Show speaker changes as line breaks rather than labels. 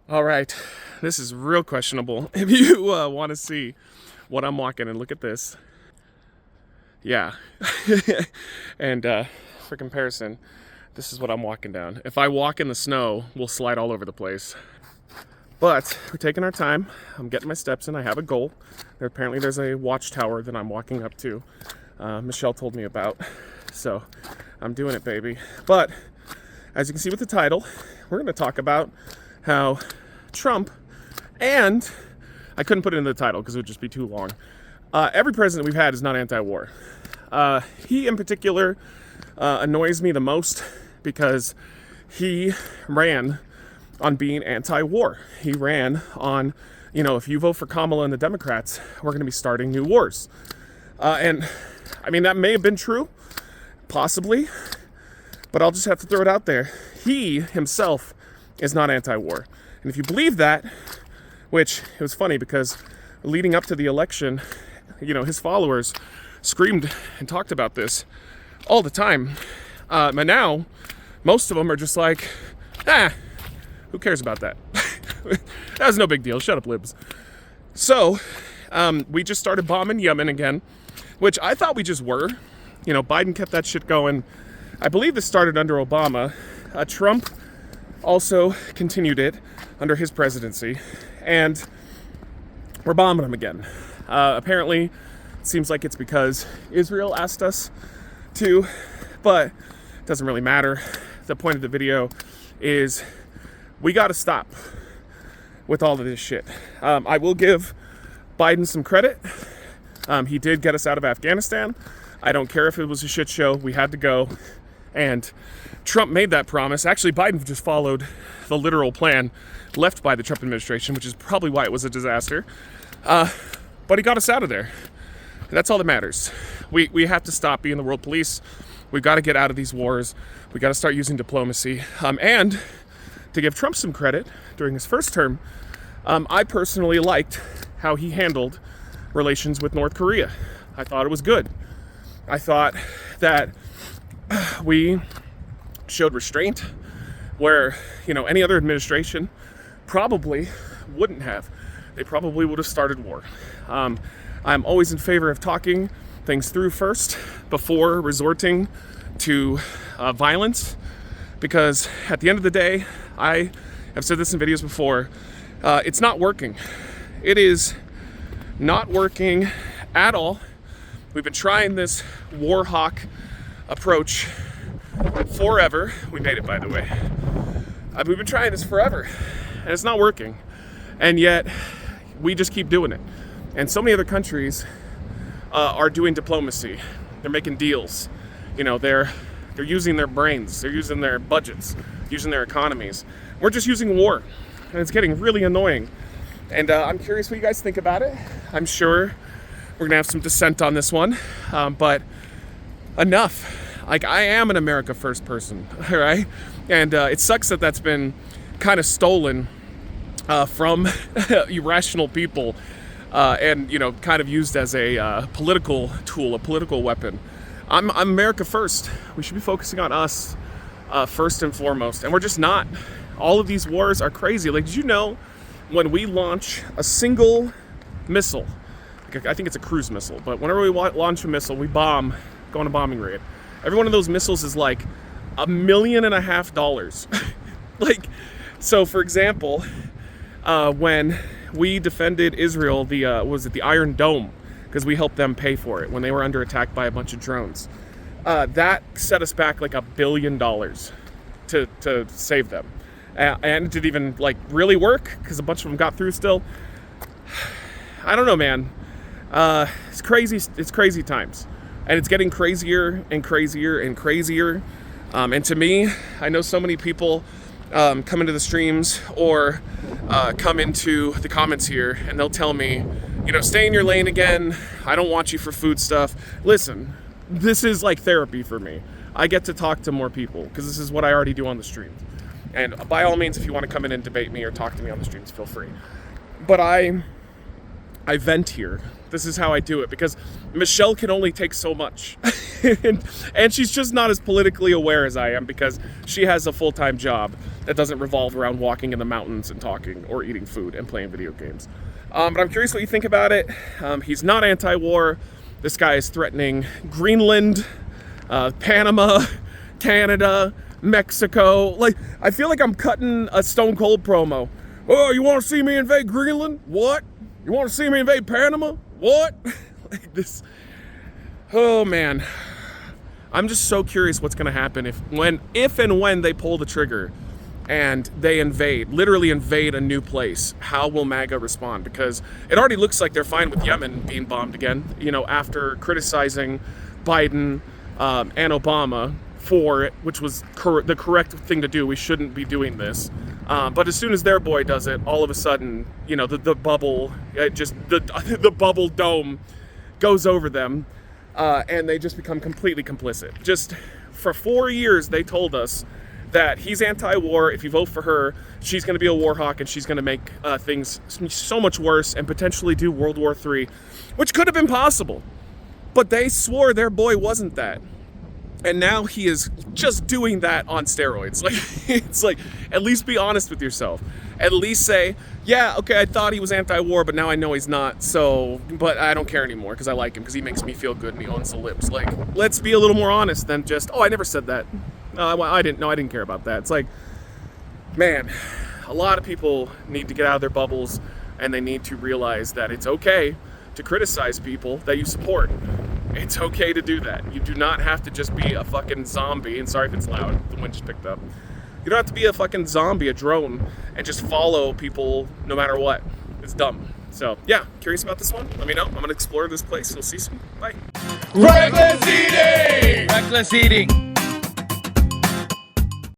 All right, this is real questionable. If you want to see what I'm walking in, look at this. Yeah. And for comparison, this is what I'm walking down. If I walk in the snow, we'll slide all over the place. But we're taking our time. I'm getting my steps in. I have a goal. Apparently there's a watchtower that I'm walking up to. Michelle told me about. So I'm doing it, baby. But as you can see with the title, we're going to talk about how Trump, and I couldn't put it in the title because it would just be too long. Every president we've had is not anti-war. He in particular annoys me the most because he ran on being anti-war. He ran on, if you vote for Kamala and the Democrats, we're going to be starting new wars. And I mean, that may have been true, possibly, but I'll just have to throw it out there. He himself is not anti-war. And if you believe that, which it was funny because leading up to the election, his followers screamed and talked about this all the time. But now, most of them are just like, who cares about that? That was no big deal. Shut up, libs. So, we just started bombing Yemen again, which I thought we just were. Biden kept that shit going. I believe this started under Obama. Trump also continued it under his presidency, and we're bombing them again. Apparently, it seems like it's because Israel asked us to, but it doesn't really matter. The point of the video is we got to stop with all of this shit. I will give Biden some credit. He did get us out of Afghanistan. I don't care if it was a shit show. We had to go. And Trump made that promise. Actually, Biden just followed the literal plan left by the Trump administration, which is probably why it was a disaster. But he got us out of there. That's all that matters. We have to stop being the world police. We've got to get out of these wars. We got to start using diplomacy. And to give Trump some credit, during his first term, I personally liked how he handled relations with North Korea. I thought it was good. I thought that we showed restraint where, any other administration probably wouldn't have. They probably would have started war. I'm always in favor of talking things through first before resorting to violence, because at the end of the day, I have said this in videos before, it's not working. It is not working at all. We've been trying this war hawk approach forever. We made it, by the way. We've been trying this forever, and it's not working. And yet, we just keep doing it. And so many other countries are doing diplomacy. They're making deals. They're using their brains. They're using their budgets, using their economies. We're just using war, and it's getting really annoying. And I'm curious what you guys think about it. I'm sure we're gonna have some dissent on this one, but enough. Like, I am an America First person, all right? And it sucks that that's been kind of stolen from irrational people and, kind of used as a political tool, a political weapon. I'm America First. We should be focusing on us first and foremost. And we're just not. All of these wars are crazy. Like, did you know when we launch a single missile, I think it's a cruise missile, but whenever we launch a missile, we bomb, go on a bombing raid. Every one of those missiles is like $1.5 million. Like, so for example, when we defended Israel, the Iron Dome, because we helped them pay for it when they were under attack by a bunch of drones. That set us back like $1 billion to save them. And it didn't even really work because a bunch of them got through still. I don't know, man. It's crazy. It's crazy times, and it's getting crazier and crazier and crazier. And to me, I know so many people come into the streams or come into the comments here, and they'll tell me, stay in your lane again. I don't want you for food stuff. Listen, this is like therapy for me. I get to talk to more people because this is what I already do on the streams. And by all means, if you want to come in and debate me or talk to me on the streams, feel free. But I vent here. This is how I do it, because Michelle can only take so much. and she's just not as politically aware as I am, because she has a full-time job that doesn't revolve around walking in the mountains and talking or eating food and playing video games. But I'm curious what you think about it. He's not anti-war. This guy is threatening Greenland, Panama, Canada, Mexico. Like, I feel like I'm cutting a Stone Cold promo. Oh, you want to see me invade Greenland? What? You want to see me invade Panama? What? Like this. Oh man, I'm just so curious what's gonna happen if and when they pull the trigger and they literally invade a new place. How will MAGA respond? Because it already looks like they're fine with Yemen being bombed again, you know, after criticizing Biden and Obama for it, which was the correct thing to do. We shouldn't be doing this. But as soon as their boy does it, all of a sudden, you know, the bubble, the bubble dome goes over them, and they just become completely complicit. Just for 4 years, they told us that he's anti-war. If you vote for her, she's going to be a war hawk, and she's going to make things so much worse and potentially do World War III, which could have been possible. But they swore their boy wasn't that. And now he is just doing that on steroids. Like, it's like, at least be honest with yourself. At least say, yeah, okay, I thought he was anti-war, but now I know he's not. So, but I don't care anymore because I like him, because he makes me feel good and he owns the lips. Like, let's be a little more honest than just, oh, I never said that. I didn't care about that. It's like, man, a lot of people need to get out of their bubbles, and they need to realize that it's okay to criticize people that you support. It's okay to do that. You do not have to just be a fucking zombie, and sorry if it's loud, the wind just picked up. You don't have to be a fucking zombie, a drone, and just follow people no matter what. It's dumb. So, yeah, curious about this one? Let me know. I'm gonna explore this place. We'll see you soon. Bye.
Reckless eating! Reckless eating!